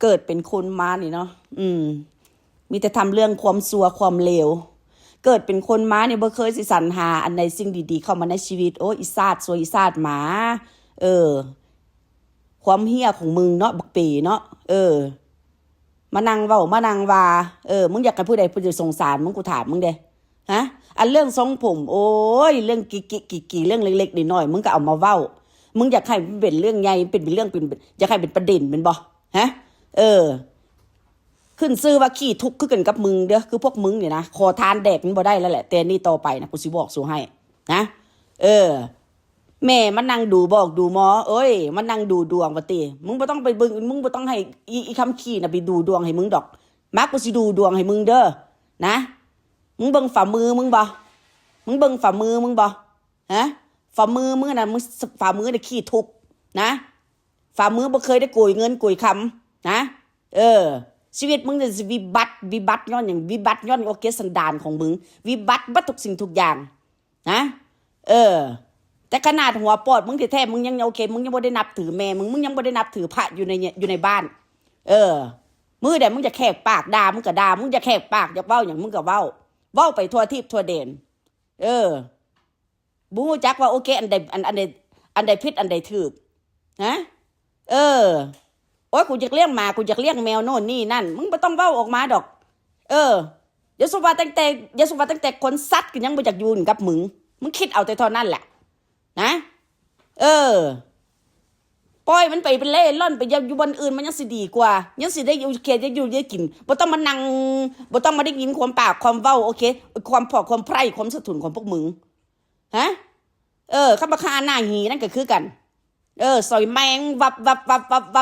เกิดเป็นคนมานี่เนาะมีแต่ทำเรื่องความซัวความเลวเกิดเป็นคนมาเนี่ยบ่เคยสิสรรหาอันใดสิ่งดีๆเข้ามาในชีวิตโอ้อีซาดซัวอีซาดหมาเออความเหี้ยของมึงเนาะบักปีเนาะมานั่งเว้ามานั่งว่ามึงอยากให้ผู้ใดผู้ใดสงสารมึงกูถามมึงเด้ฮะอันเรื่องทรงผมโอ้ยเรื่องกี่เรื่องเล็กๆน้อยๆมึงก็เอามาเว้ามึงอยากให้มันเป็นเรื่องใหญ่เป็นเรื่องเป็นอยากให้เป็นประเด็นเป็นบ่ฮะขึ้นซื้อว่าขี้ทุกข์คือกันกับมึงเด้อคือพวกมึงเนี่ยนะขอทานแดกมันบ่ได้แล้วแหละแต่นี่ต่อไปนะกูสิบอกสู่ให้นะแม่มันนั่งดูบอกดูหมอเอ้ยมันนั่งดูดวงว่าติมึงบ่ต้องไปเบิ่งมึงบ่ต้องให้อีคำขี้น่ะไปดูดวงให้มึงดอกมักกูสิดูดวงให้มึงเด้อนะมึงเบิ่งฝ่ามือมึงบ่มึงเบิ่งฝ่ามือมึงบ่ฮะฝ่ามือมึงน่ะมึงฝ่ามือน่ะขี้ทุกข์นะฝ่ามือบ่เคยได้โกยเงินโกยคำนะชีวิตมึงจะวิบัติย้อนอย่างวิบัติย้อนโอเคสันดานของมึงวิบัติบัดทุกสิ่งทุกอย่างนะแต่ขนาดหัวปอดมึงแท้ๆมึงยังโอเคมึงยังบ่ได้นับถือแม่มึงยังบ่ได้นับถือพระอยู่ในบ้านมือเดี๋ยวมึงจะแขกปากด่ามึงก็ด่ามึงจะแขกปากจะเว้าอย่างมึงก็เว้าไปทั่วทิพย์ทั่วเด่นบู๊จักว่าโอเคอันใดผิดอันใดถูกนะโอ้ยกูอยากเลี้ยงหมากูอยากเลี้ยงแมวโน่นนี่นั่นมึงไม่ต้องเว้าออกมาดอกยศวาตั้งแต่คนซัดกันยังบ่อยากอยู่กับมึงคิดเอาแต่เท่านั้นแหละนะปล่อยมันไปเป็นเล่ร่อนไปอยู่บนอื่นมันยังสิดีกว่ายังสิได้อยู่เขตยังอยู่ได้กินบ่ต้องมานั่งบ่ต้องมาได้ยินความปากความเว้าโอเคความพอความไพร่ความสะทุนของพวกมึงฮะข้ามาฆ่าหน้าหีนั่นก็คือกันสอยแมงวั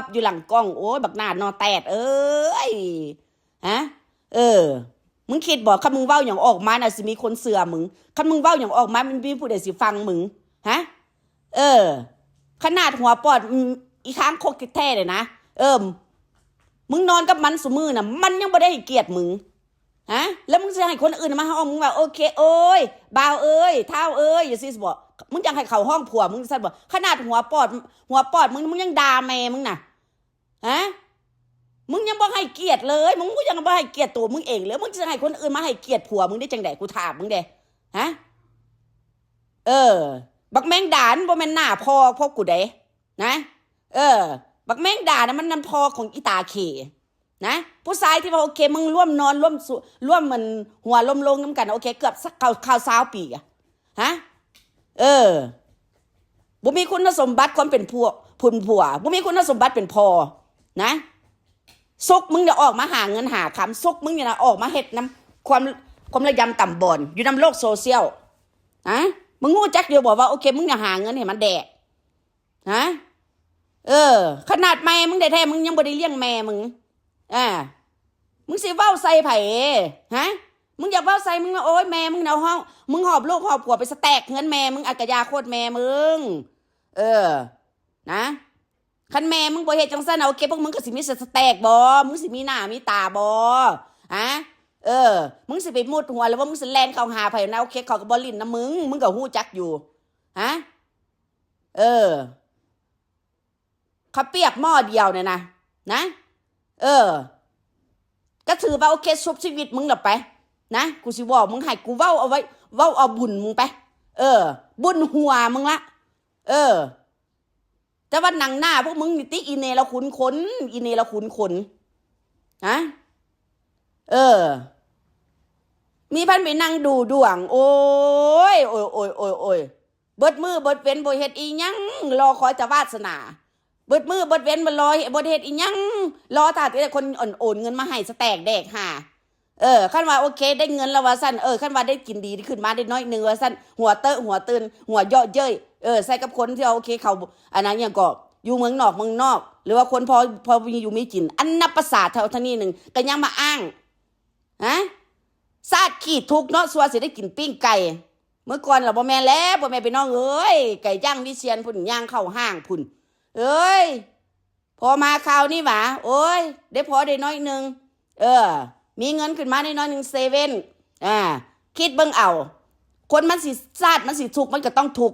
บอยู่หลังกล้องโอ้ยบักหน้านอแตดฮะมึงคิดบอกคันมึงเว้าอย่างออกมาน่ะสิมีคนเสือมึงคันมึงเว้าอย่างออกมามันมีผู้ใดสิฟังมึงฮะขนาดหัวปอดอีค้างโคกแท้เลยนะมึงนอนกับมันสมือน่ะมันยังบ่ได้ให้เกียรติมึงฮะแล้วมึงจะให้คนอื่นมาห้องมึงว่าโอเคโอ้ยบ่าวเอ้ยเท้าเอ้ยอย่าซิบอกมึงยังให้เขาห้องผัวมึงสั่นบอกขนาดหัวปอดมึงยังด่าแม่มึงน่ะฮะมึงยังบ่ให้เกียรติเลยมึงก็ยังบ่ให้เกียรติตัวมึงเองเลยมึงจะให้คนอื่นมาให้เกียรติผัวมึงได้จังไดกูถามมึงเด้ฮะบักแมงด่านบ่แม่นหน้าพ่อกูเด้นะบักแมงด่านะมันนั่นพ่อของอีตาเขนะผู้ชายที่ว่าโอเคมึงร่วมนอนร่วมมันหัวลมลงน้ำกันโอเคเกือบสักข่าว20 ปีอะฮะบ่มีคุณสมบัติความเป็นผัวบ่มีคุณสมบัติเป็นพ่อนะซุกมึงจะออกมาหาเงินหาคำซุกมึงเนี่ยนะออกมาเฮ็ดน้ำความระยำต่ำบ่อนอยู่ในโลกโซเชียลนะมึงงูจักเดียวบอกว่าโอเคมึงจะหาเงินให้มันแดกนะขนาดแม่มึงได้แท้มึงยังบ่ได้เลี้ยงแม่มึงมึงสิเว้าใส่ไผฮะมึงอยากเว้าใส่มึงโอ๊ยแม่มึงเอาห้องมึงหอบลูกหอบผัวไปสแต็กเงินแม่มึงอักยาโคตรแม่มึงนะคันแม่มึงบ่เฮ็ดจังซั่นโอเคพวกมึงก็สิมีสแต็กบ่มึงสิมีหน้ามีตาบ่ฮะมึงสิไปมุดหัวแล้วว่ามึงสิแล่นเข้าหาไผนะโอเคเขาก็บ่ลิ้นนะมึงก็ฮู้จักอยู่ฮะเขาเปียกหม้อเดียวเนี่ยนะก็ถือว่าโอเคชุบชีวิตมึงหรอไปนะกูสิบอกมึงให้กูเว้าเอาไว้เว้าเอาบุญมึงไปบุญหัวมึงละแต่ว่าหนังหน้าพวกมึงนี่ติอีเนละขุนขนอีเนละขุนขนฮะมีพันไปนั่งดูดวงโอ้ยเบิดมือเบิดเว้นบ่เฮ็ดอีหยังรอคอยจะวาสนาเบิดมือเบิดเว้นบ่รอบ่เฮ็ดอีหยังรอถ้าแต่คนโอนเงินมาให้สแต็กแดกห่าคันว่าโอเคได้เงินแล้วว่าซั่นคันว่าได้กินดีขึ้นมาได้น้อยนึงว่าซั่นหัวตื่นหัวเยาะเย้ยใส่กับคนที่โอเคเขาอันนั้นหยังก็อยู่เมืองนอกหรือว่าคนพออยู่มีกินอันนับภาษาเท่านี้นึงก็ยังมาอ้างฮะซาดขี้ทุกเนาะสัวสิได้กินปิ้งไก่เมื่อก่อนล่ะบ่แม่นแล้วบ่แม่นไปน้องเอ้ยไก่ย่างวิเชียรพุ่นย่างเข้าห้างพุ่นพอมาคราวนี้หว่าโอ้ยได้พอได้น้อยนึงมีเงินขึ้นมาได้น้อยนึงเซเว่นคิดเบิ่งเอาคนมันสิซาดมันสิทุกมันก็ต้องทุก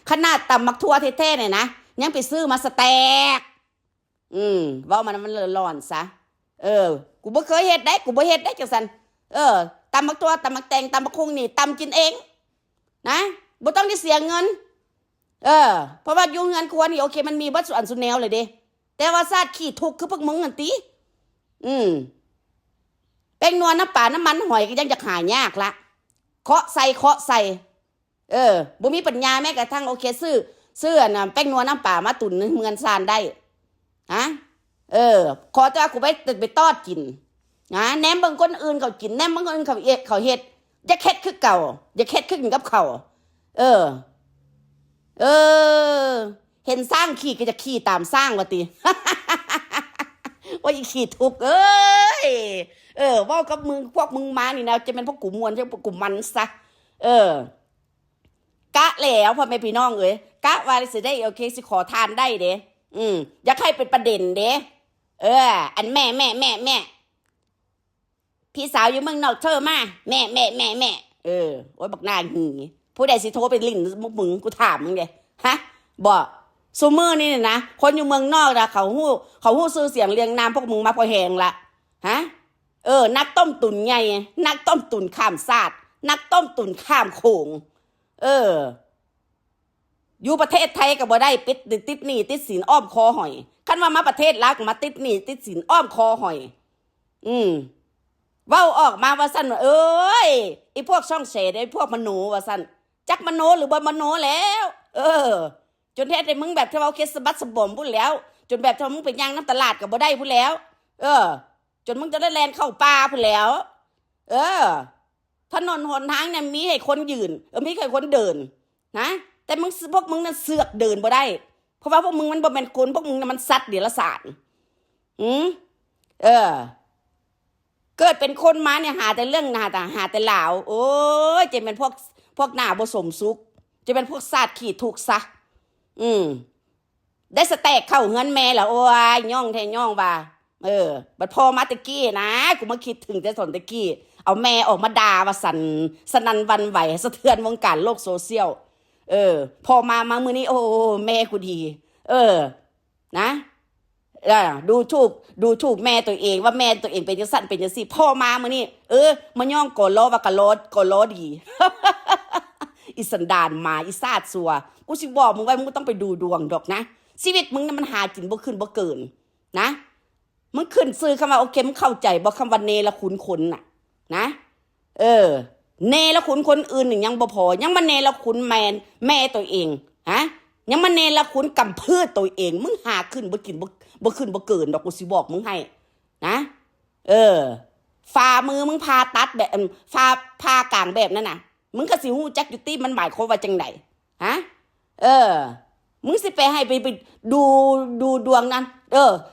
ขนาดตำมักทั่วแท้ๆเนี่ยนะยังไปซื้อมาสแต็ก เว้ามันเลอะร้อนซะกูบ่เคยเฮ็ดได้กูบ่เฮ็ดได้จังซั่นตำบักตัวตำบักแตงตำบักคุงนี่ตำกินเองนะบ่ต้องได้เสียเงินเพราะว่าอยู่เงินครัวนี่โอเคมันมีเบิดสุอันสุแนวเลยเด้แต่ว่าซาดขี้ทุกข์คือพวกมึงนั่นติแป้งนัวน้ำปลาน้ำมันหอยก็ยังจะหายากละเคาะใส่บ่มีปัญญาแม้กระทั่งโอเคซื้อน่ะแป้งนัวน้ำปลามาตุ๋นเมือนซานได้ฮะขอแต่กูไปตอดกินนะแหนมบางคนอื่นเขากินแหนมบางคนเขาเฮ็ดอย่าเฮ็ดคือเก่าอย่าเฮ็ดคือกับเขาเห็นสร้างขี่ก็จะขี่ตามสร้างว่าติ ว่าอีขี่ทุกเว้ากับมึงพวกมึงมานี่นะจะเป็นพวกกูมวนจะพวกกูมันซะกะแล้วพ่อแม่พี่น้องกะว่าสิได้โอเคสิขอทานได้เด้อย่าให้เป็นประเด็นเด้อันแม่พี่สาวอยู่เมืองนอกเธอมาแม่โอ๊ยบักนางหีผู้ใดสิโทรไปลิ้นมึงกูถามมึงเด้ฮะบอกซูเมอร์นี่นะคนอยู่เมืองนอกนะเขาฮู้ซื้อเสียงเรียงนามพวกมึงมาพอแหงละฮะนักต้มตุ๋นไงนักต้มตุ๋นข้ามศาสตร์นักต้มตุ๋นข้ามโขงอยู่ประเทศไทยก็บ่ได้ติดหนี้ติดสินอ้อมคอหอยคันว่ามาประเทศลาวก็มาติดหนี้ติดสินอ้อมคอหอยเว้าออกมาว่าซั่นไอ้พวกช่องเสดไอ้พวกมโนว่าซั่นจักมโนหรือบ่มโนแล้วจนแท้แต่มึงแบบที่ว่าเคสบัดสะบ่มพุ่นแล้วจนแบบที่มึงไปย่างน้ำตลาดก็บ่ได้พุ่นแล้วจนมึงจะได้แลนเข้าป่าพุ่นแล้วถนนหนทางเนี่ยมีให้คนยืนมีให้คนเดินนะแต่พวกมึงน่ะเสือกเดินบ่ได้เพราะว่าพวกมึงมันบ่แม่นคนพวกมึงน่ะมันสัตว์เดรัจฉานเกิดเป็นคนมาเนี่ยหาแต่เรื่องหาแต่หลาวโอ้ยจะเป็นพวกหน้าบ่สมสุขจะเป็นพวกซาดขี้ถูกซะได้สแต็กเข้าเงินแม่แล้วโอ้ยย่องแท้ย่องว่าบัดพอมาตะกี้นะกูมาคิดถึงแต่สนตะกี้เอาแม่ออกมาด่าว่าสนั่นวันไหวสะเทือนวงการโลกโซเชียลพอมามื้อนี้โอ้แม่กูดีนะดูถูกแม่ตัวเองว่าแม่ตัวเองเป็นจังซั่นเป็นจังซี่พ่อมามื้อนี้มาย่องโกโลว่ากะโลดี อีสันดานมาอีซาดซัวกูสิบอกมึงไว้มึงต้องไปดูดวงดอกนะชีวิตมึงน่ะมันหากินบ่ขึ้นบ่เกินนะมึงขึ้นซื้อคำว่าโอเคมึงเข้าใจบ่คำว่าเนรคุณคนน่ะนะเนรคุณคนอื่นนี่ยังบ่พอยังมาเนรคุณแม่ตัวเองฮะยังมาเนรคุณกำพืชตัวเองมึงหาขึ้นบ่กินบ่ขึ้นบ่เกินดอกกูสิบอกมึงให้นะฝ่ามือมึงพาตัดแบบพากลางแบบนั้นน่ะมึงก็สิฮู้จักอยู่ติมันหมายความว่าจังได๋ฮะมึงสิไปให้ไปดูดวงนั้น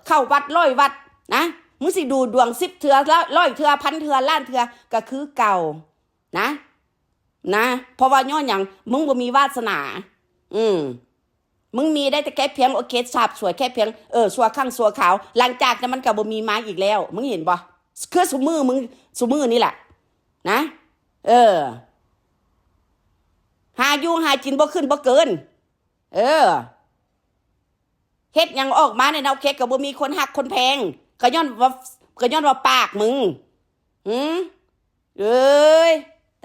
เข้าวัด100 วัดนะมึงสิดูดวง10 เทื่อ100 เทื่อ1,000 เทื่อล้านเทื่อก็คือเก่านะเพราะว่าย้อนหยังมึงบ่มีวาสนามึงมีได้แต่แค่เพียงโอเคฉาบสวยแค่เพียงสัวข้างสัวขาวหลังจากนั้นมันก็บ่มีมาอีกแล้วมึงเห็นบ่คือซุมือนี่แหละนะหาอยู่หากินบ่ขึ้นบ่เกินเฮ็ดหยังออกมาเนี่ยนะโอเคก็บ่มีคนฮักคนแพงก็ย้อนว่าปากมึง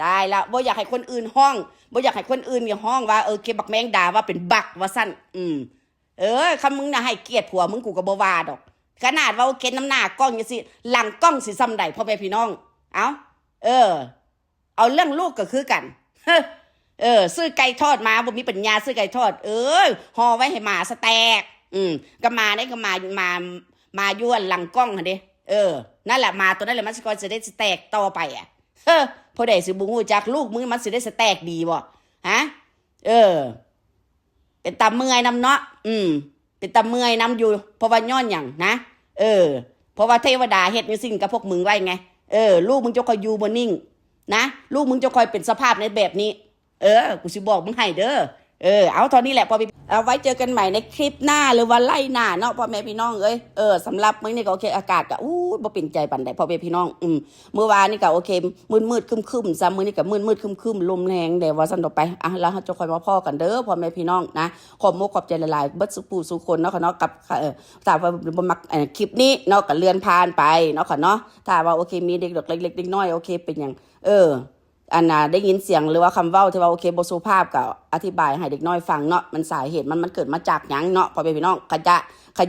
ตายละบ่อยากให้คนอื่นห้องบ่อยากให้คนอื่นอย่าห้องว่าเคบักแมงด่าว่าเป็นบักว่าซั่นคำมึงน่ะให้เกียรติผัวมึงกูก็บ่ว่าดอกขนาดว่าโอเคน้ำหน้ากล้องจังซี่หลังกล้องสิซ้ำใดพ่อแม่พี่น้องเอาเรื่องลูกก็คือกันซื้อไก่ทอดมาบ่มีปัญญาซื้อไก่ทอดห่อไว้ให้หมาสแต็กก็มาได้ก็มายั่วหลังกล้องหั่นเด้นั่นแหละมาตัวนั้นแหละมันสิก็จะได้สแต็กต่อไปพอได้สิบ่ฮู้จักลูกมึงมันสิได้สแต็กดีบ่ฮะเป็นตาเมื่อยนำเนาะเป็นตาเมื่อยนำอยู่เพราะว่าย้อนหยังนะเพราะว่าเทวดาเฮ็ดจังซี่กับพวกมึงไว้ไงลูกมึงจะคอยอยู่บ่นิ่งนะลูกมึงจะคอยเป็นสภาพในแบบนี้กูสิบอกมึงให้เด้อ เอาตอนนี้แหละพอพี่เอาไว้เจอกันใหม่ในคลิปหน้าหรือว่าไล่หน้าเนาะพ่อแม่พี่น้องสำหรับมื้อนี้ก็โอเคอากาศก็บ่เป็นใจปานใดพ่อแม่พี่น้องเมื่อวานนี่ก็โอเคมืดๆครึมๆซ้ำมื้อนี้ก็มืดๆครึมๆลมแรงแต่ว่าซั่นต่อไปแล้วเราจะค่อยมาพ้อกันเด้อพ่อแม่พี่น้องนะขอบมุกขอบใจหลายๆเบิดสุปูสุคนเนาะค่ะเนาะกับถ้าว่าบ่มักคลิปนี้เนาะก็เลื่อนผ่านไปเนาะค่ะเนาะถ้าว่าโอเคมีเด็กเล็กๆน้อยๆโอเคเป็นหยังอันน่ะได้ยินเสียงหรือว่าคำเว้าที่ว่าโอเคบ่สุภาพก็อธิบายให้เด็กน้อยฟังเนาะมันสาเหตุมันเกิดมาจากหยังเนาะพ่อแม่พี่น้องข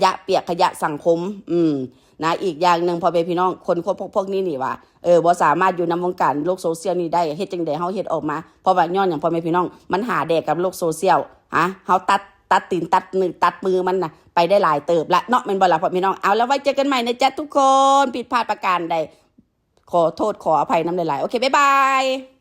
ยะเปียกขยะสังคมนะอีกอย่างนึงพ่อแม่พี่น้องคนพวกนี้นี่ว่าบ่สามารถอยู่ในวงการโลกโซเชียลนี้ได้เฮ็ดจังได๋เฮาเฮ็ดออกมาเพราะว่าย้อนหยังพ่อแม่พี่น้องมันหาแดกกับโลกโซเชียลเฮาตัดตีนตัดมือมันน่ะไปได้หลายเติบละเนาะแม่นบ่ล่ะพ่อแม่พี่น้องเอาแล้วไว้เจอกันใหม่นะจ๊ะทุกคนผิดพลาดประการใดขอโทษขออภัยนำหลายๆโอเคบ๊ายบาย